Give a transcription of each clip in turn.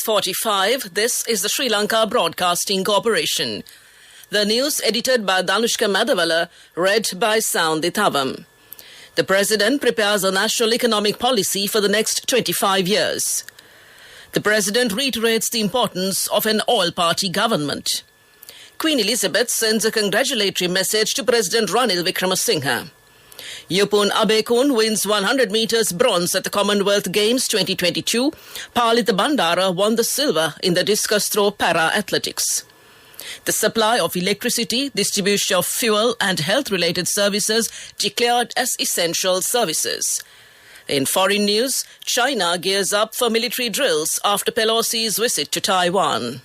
6:45. This is the Sri Lanka Broadcasting Corporation. The news edited by Danushka Madhavala, read by Sound Thavam. The President prepares a national economic policy for the next 25 years. The President reiterates the importance of an all-party government. Queen Elizabeth sends a congratulatory message to President Ranil Wickremesinghe. Yupun Abekun wins 100 metres bronze at the Commonwealth Games 2022. Palitha Bandara won the silver in the discus throw para-athletics. The supply of electricity, distribution of fuel and health-related services declared as essential services. In foreign news, China gears up for military drills after Pelosi's visit to Taiwan.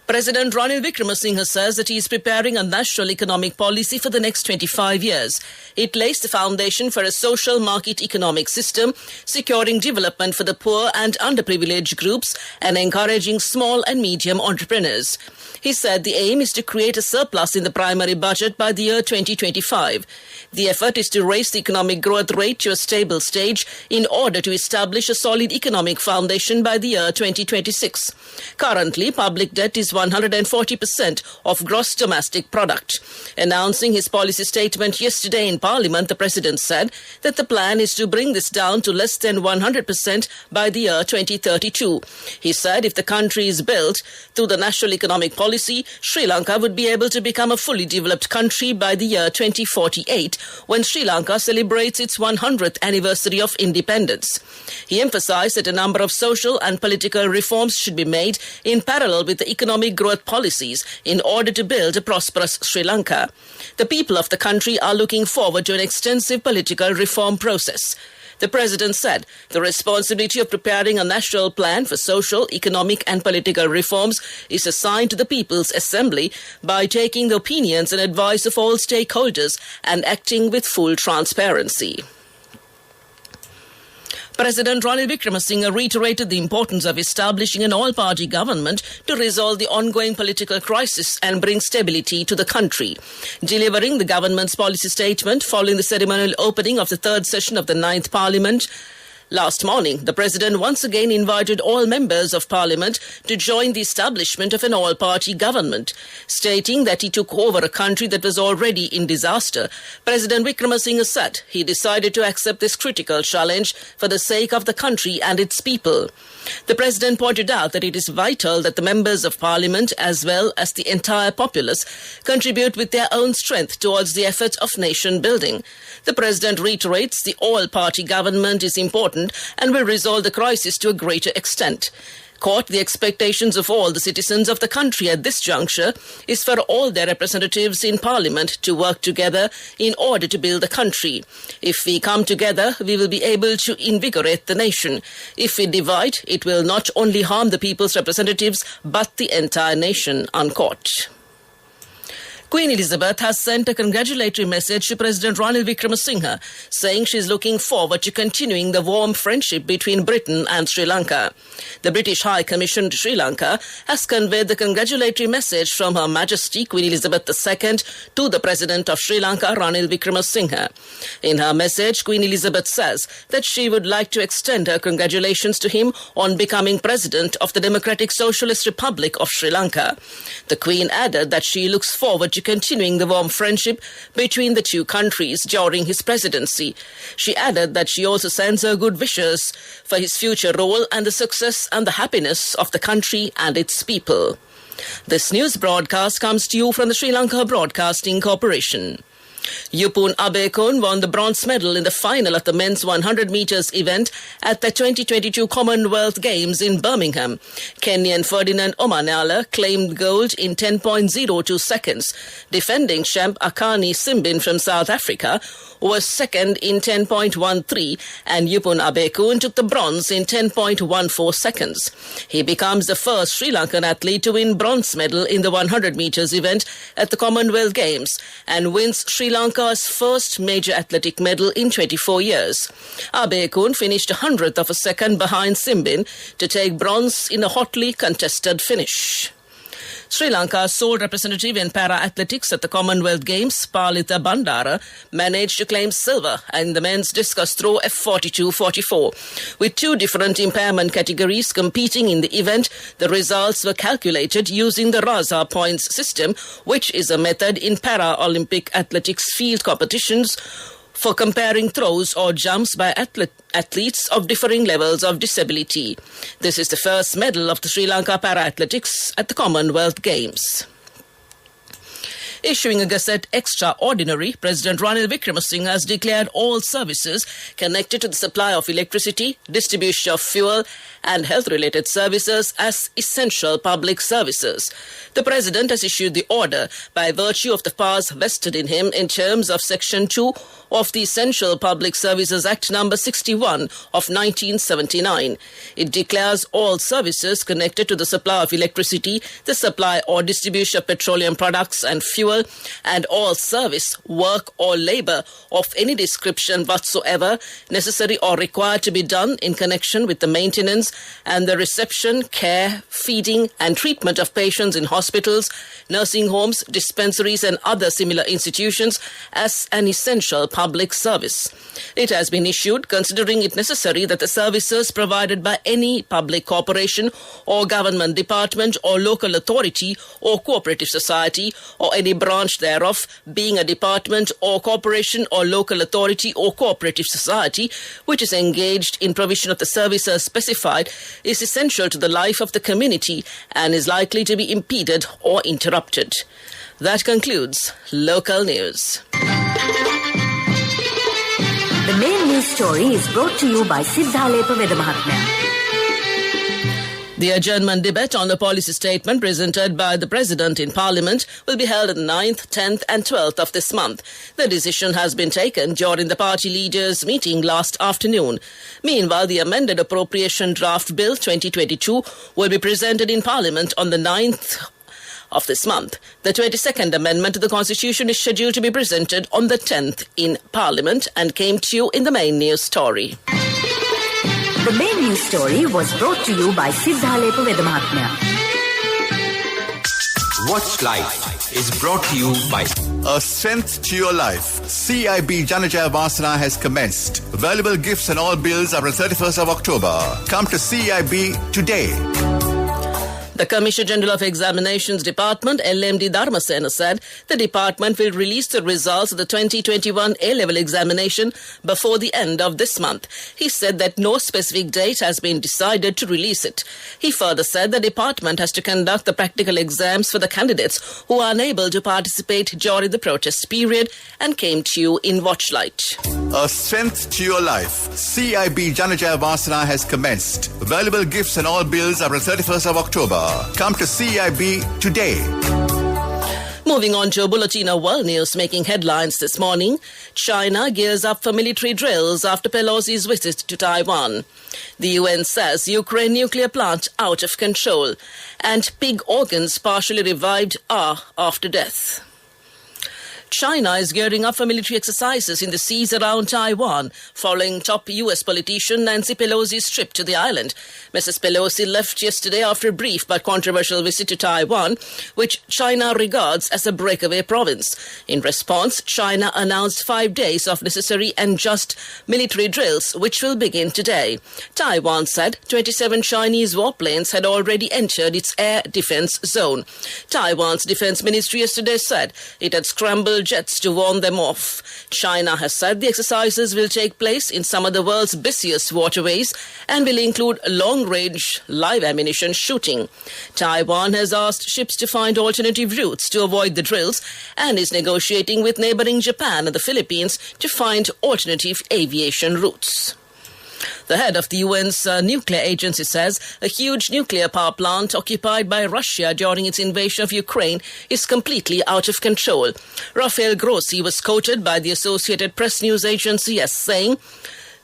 President Ranil Wickremesinghe says that he is preparing a national economic policy for the next 25 years. It lays the foundation for a social market economic system, securing development for the poor and underprivileged groups and encouraging small and medium entrepreneurs. He said the aim is to create a surplus in the primary budget by the year 2025. The effort is to raise the economic growth rate to a stable stage in order to establish a solid economic foundation by the year 2026. Currently, public debt is 140% of gross domestic product. Announcing his policy statement yesterday in Parliament, the President said that the plan is to bring this down to less than 100% by the year 2032. He said if the country is built through the national economic policy, Sri Lanka would be able to become a fully developed country by the year 2048, when Sri Lanka celebrates its 100th anniversary of independence. He emphasized that a number of social and political reforms should be made in parallel with the economic growth policies in order to build a prosperous Sri Lanka. The people of the country are looking forward to an extensive political reform process. The President said the responsibility of preparing a national plan for social, economic and political reforms is assigned to the People's Assembly by taking the opinions and advice of all stakeholders and acting with full transparency. President Ranil Wickremesinghe reiterated the importance of establishing an all-party government to resolve the ongoing political crisis and bring stability to the country. Delivering the government's policy statement following the ceremonial opening of the third session of the 9th Parliament last morning, the President once again invited all members of Parliament to join the establishment of an all-party government. Stating that he took over a country that was already in disaster, President Wickremesinghe said he decided to accept this critical challenge for the sake of the country and its people. The President pointed out that it is vital that the members of Parliament as well as the entire populace contribute with their own strength towards the effort of nation building. The President reiterates the all-party government is important and will resolve the crisis to a greater extent. Quote, the expectations of all the citizens of the country at this juncture is for all their representatives in Parliament to work together in order to build the country. If we come together, we will be able to invigorate the nation. If we divide, it will not only harm the people's representatives, but the entire nation, unquote. Queen Elizabeth has sent a congratulatory message to President Ranil Wickremesinghe, saying she is looking forward to continuing the warm friendship between Britain and Sri Lanka. The British High Commission to Sri Lanka has conveyed the congratulatory message from Her Majesty Queen Elizabeth II to the President of Sri Lanka, Ranil Wickremesinghe. In her message, Queen Elizabeth says that she would like to extend her congratulations to him on becoming President of the Democratic Socialist Republic of Sri Lanka. The Queen added that she looks forward to continuing the warm friendship between the two countries during his presidency. She added that she also sends her good wishes for his future role and the success and the happiness of the country and its people. This news broadcast comes to you from the Sri Lanka Broadcasting Corporation. Yupun Abekun won the bronze medal in the final of the men's 100 metres event at the 2022 Commonwealth Games in Birmingham. Kenyan Ferdinand Omanyala claimed gold in 10.02 seconds. Defending champ Akani Simbin from South Africa was second in 10.13 and Yupun Abekun took the bronze in 10.14 seconds. He becomes the first Sri Lankan athlete to win bronze medal in the 100 metres event at the Commonwealth Games and wins Sri Lanka's first major athletic medal in 24 years. Abekun finished 100th of a second behind Simbin to take bronze in a hotly contested finish. Sri Lanka's sole representative in para-athletics at the Commonwealth Games, Palitha Bandara, managed to claim silver in the men's discus throw F42-44. With two different impairment categories competing in the event, the results were calculated using the Raza points system, which is a method in para-Olympic athletics field competitions for comparing throws or jumps by athletes of differing levels of disability. This is the first medal of the Sri Lanka para-athletics at the Commonwealth Games. Issuing a Gazette Extraordinary, President Ranil Wickremesinghe has declared all services connected to the supply of electricity, distribution of fuel and health-related services as essential public services. The President has issued the order by virtue of the powers vested in him in terms of Section 2 of the Essential Public Services Act No. 61 of 1979. It declares all services connected to the supply of electricity, the supply or distribution of petroleum products and fuel, and all service, work or labour of any description whatsoever necessary or required to be done in connection with the maintenance and the reception, care, feeding and treatment of patients in hospitals, nursing homes, dispensaries and other similar institutions as an essential public service. It has been issued considering it necessary that the services provided by any public corporation or government department or local authority or cooperative society or any branch thereof, being a department or corporation or local authority or cooperative society which is engaged in provision of the services specified, is essential to the life of the community and is likely to be impeded or interrupted. That concludes local news. The main news story is brought to you by Siddhalepa Vedamahatmya. The adjournment debate on the policy statement presented by the President in Parliament will be held on the 9th, 10th and 12th of this month. The decision has been taken during the party leaders' meeting last afternoon. Meanwhile, the amended Appropriation Draft Bill 2022 will be presented in Parliament on the 9th of this month. The 22nd Amendment to the Constitution is scheduled to be presented on the 10th in Parliament and came to you in the main news story. The main news story was brought to you by Siddhalepa Vedamahatmya. Watch Life is brought to you by A Strength to Your Life. CIB Janajaya Vasana has commenced. Valuable gifts and all bills are on 31st of October. Come to CIB today. The Commissioner General of Examinations Department, LMD Dharmasena, said the department will release the results of the 2021 A-level examination before the end of this month. He said that no specific date has been decided to release it. He further said the department has to conduct the practical exams for the candidates who are unable to participate during the protest period and came to you in Watchlight. A Strength to Your Life. CIB Janajaya Vasana has commenced. Valuable gifts and all bills are on 31st of October. Come to CIB today. Moving on to a bulletin of world news making headlines this morning. China gears up for military drills after Pelosi's visit to Taiwan. The UN says Ukraine nuclear plant out of control. And pig organs partially revived are after death. China is gearing up for military exercises in the seas around Taiwan, following top U.S. politician Nancy Pelosi's trip to the island. Mrs. Pelosi left yesterday after a brief but controversial visit to Taiwan, which China regards as a breakaway province. In response, China announced 5 days of necessary and just military drills, which will begin today. Taiwan said 27 Chinese warplanes had already entered its air defense zone. Taiwan's defense ministry yesterday said it had scrambled jets to warn them off. China has said the exercises will take place in some of the world's busiest waterways and will include long-range live ammunition shooting. Taiwan has asked ships to find alternative routes to avoid the drills and is negotiating with neighboring Japan and the Philippines to find alternative aviation routes. The head of the UN's nuclear agency says a huge nuclear power plant occupied by Russia during its invasion of Ukraine is completely out of control. Rafael Grossi was quoted by the Associated Press news agency as saying,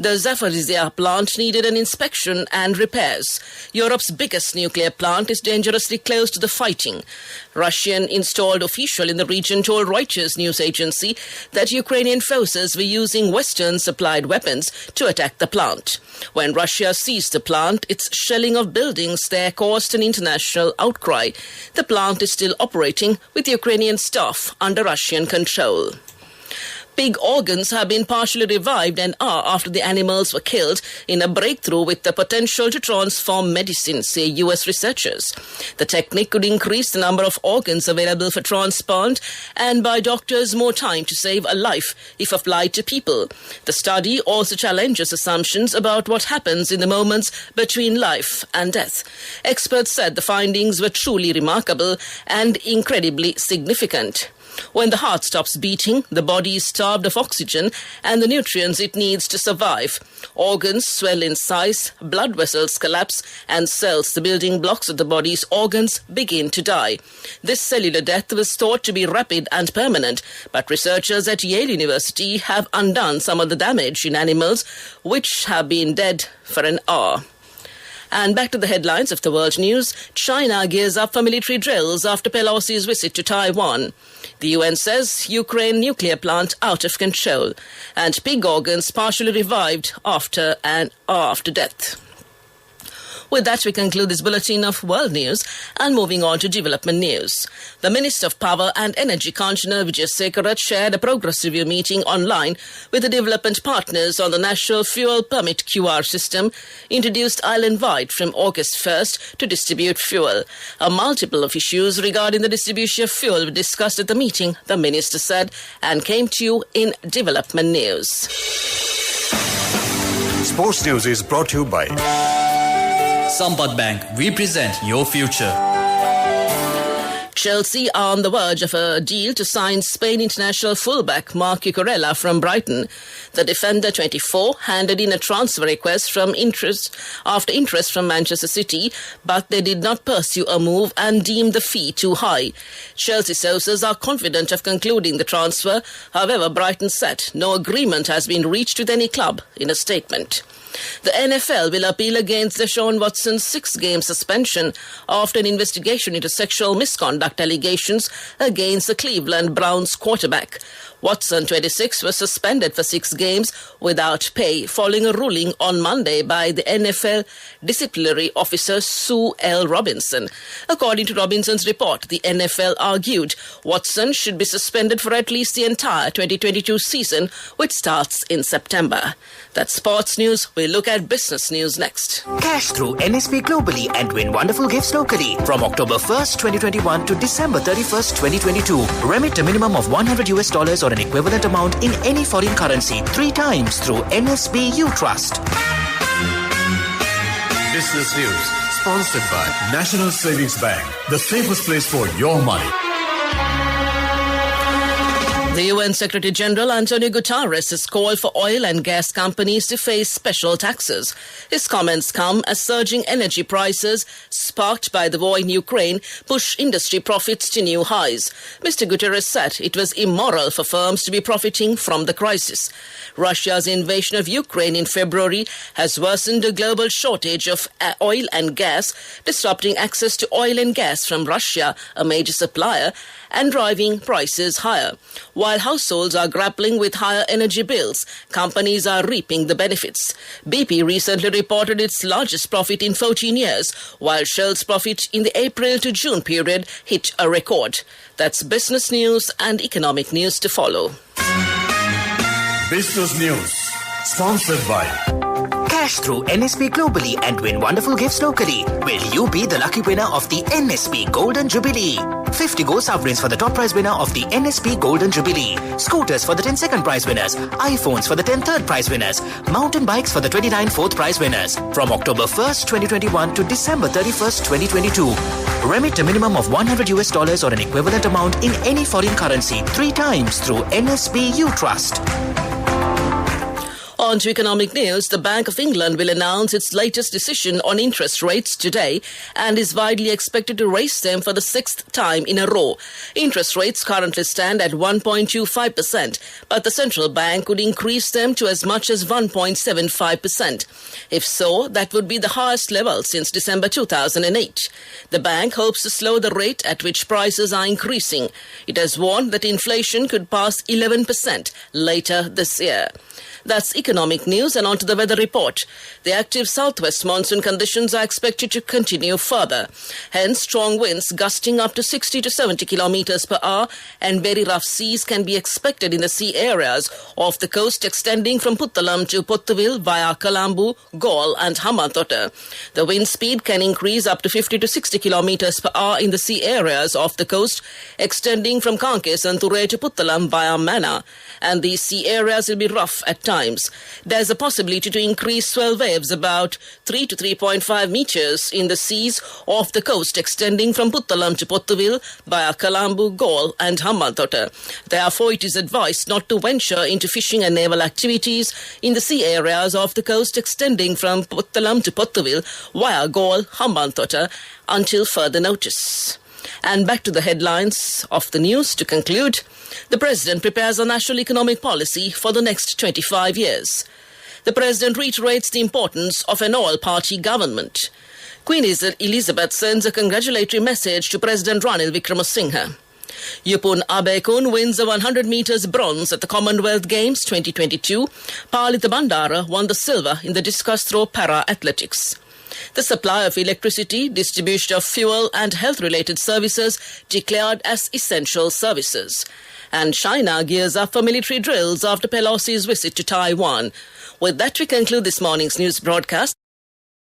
The Zaporizhzhia plant needed an inspection and repairs. Europe's biggest nuclear plant is dangerously close to the fighting. Russian installed official in the region told Reuters news agency that Ukrainian forces were using Western-supplied weapons to attack the plant. When Russia seized the plant, its shelling of buildings there caused an international outcry. The plant is still operating with Ukrainian staff under Russian control. Pig organs have been partially revived and are after the animals were killed in a breakthrough with the potential to transform medicine, say U.S. researchers. The technique could increase the number of organs available for transplant and buy doctors more time to save a life if applied to people. The study also challenges assumptions about what happens in the moments between life and death. Experts said the findings were truly remarkable and incredibly significant. When the heart stops beating, the body is starved of oxygen and the nutrients it needs to survive. Organs swell in size, blood vessels collapse, and cells, the building blocks of the body's organs, begin to die. This cellular death was thought to be rapid and permanent, but researchers at Yale University have undone some of the damage in animals which have been dead for an hour. And back to the headlines of the world news. China gears up for military drills after Pelosi's visit to Taiwan. The UN says Ukraine nuclear plant out of control. And pig organs partially revived after death. With that, we conclude this bulletin of world news and moving on to development news. The Minister of Power and Energy, Kanchana Vijayasekaran, chaired a progress review meeting online with the development partners on the National Fuel Permit QR system, introduced island-wide from August 1st to distribute fuel. A multiple of issues regarding the distribution of fuel were discussed at the meeting, the Minister said, and came to you in development news. Sports news is brought to you by Sampath Bank, we present your future. Chelsea are on the verge of a deal to sign Spain international fullback Marc Cucurella from Brighton. The defender, 24, handed in a transfer request after interest from Manchester City, but they did not pursue a move and deemed the fee too high. Chelsea sources are confident of concluding the transfer. However, Brighton said no agreement has been reached with any club in a statement. The NFL will appeal against Deshaun Watson's 6-game suspension after an investigation into sexual misconduct allegations against the Cleveland Browns quarterback. Watson, 26, was suspended for 6 games without pay following a ruling on Monday by the NFL disciplinary officer Sue L. Robinson. According to Robinson's report, the NFL argued Watson should be suspended for at least the entire 2022 season, which starts in September. That's sports news. We'll look at business news next. Cash through NSP globally and win wonderful gifts locally. From October 1st, 2021 to December 31st, 2022. Remit a minimum of $100 or an equivalent amount in any foreign currency 3 times through NSB U Trust. Business news sponsored by National Savings Bank, the safest place for your money. The UN Secretary General Antonio Guterres has called for oil and gas companies to face special taxes. His comments come as surging energy prices, sparked by the war in Ukraine, push industry profits to new highs. Mr. Guterres said it was immoral for firms to be profiting from the crisis. Russia's invasion of Ukraine in February has worsened the global shortage of oil and gas, disrupting access to oil and gas from Russia, a major supplier, and driving prices higher. While households are grappling with higher energy bills, companies are reaping the benefits. BP recently reported its largest profit in 14 years, while Shell's profit in the April to June period hit a record. That's business news and economic news to follow. Business news sponsored by Cash through NSP globally and win wonderful gifts locally. Will you be the lucky winner of the NSP Golden Jubilee? 50 gold sovereigns for the top prize winner of the NSP Golden Jubilee. Scooters for the 10 second prize winners. iPhones for the 10 third prize winners. Mountain bikes for the 29 fourth prize winners. From October 1st, 2021 to December 31st, 2022. Remit a minimum of $100 or an equivalent amount in any foreign currency 3 times through NSB U Trust. On to economic news, the Bank of England will announce its latest decision on interest rates today and is widely expected to raise them for the sixth time in a row. Interest rates currently stand at 1.25%, but the central bank could increase them to as much as 1.75%. If so, that would be the highest level since December 2008. The bank hopes to slow the rate at which prices are increasing. It has warned that inflation could pass 11% later this year. That's economic news, and on to the weather report. The active southwest monsoon conditions are expected to continue further. Hence, strong winds gusting up to 60 to 70 kilometers per hour and very rough seas can be expected in the sea areas off the coast extending from Puttalam to Pottuvil via Colombo, Galle and Hambantota. The wind speed can increase up to 50 to 60 kilometers per hour in the sea areas off the coast extending from Kankes and Ture to Puttalam via Mana, and these sea areas will be rough at times. There's a possibility to increase swell waves about 3 to 3.5 meters in the seas off the coast extending from Puttalam to Pottuvil via Colombo, Galle and Hambantota. Therefore, it is advised not to venture into fishing and naval activities in the sea areas off the coast extending from Puttalam to Pottuvil via Galle, Hambantota until further notice. And back to the headlines of the news to conclude. The President prepares a national economic policy for the next 25 years. The President reiterates the importance of an all-party government. Queen Elizabeth sends a congratulatory message to President Ranil Wickremesinghe. Yupun Abekun wins the 100 metres bronze at the Commonwealth Games 2022. Palitha Bandara won the silver in the discus throw para-athletics. The supply of electricity, distribution of fuel and health-related services declared as essential services. And China gears up for military drills after Pelosi's visit to Taiwan. With that, we conclude this morning's news broadcast.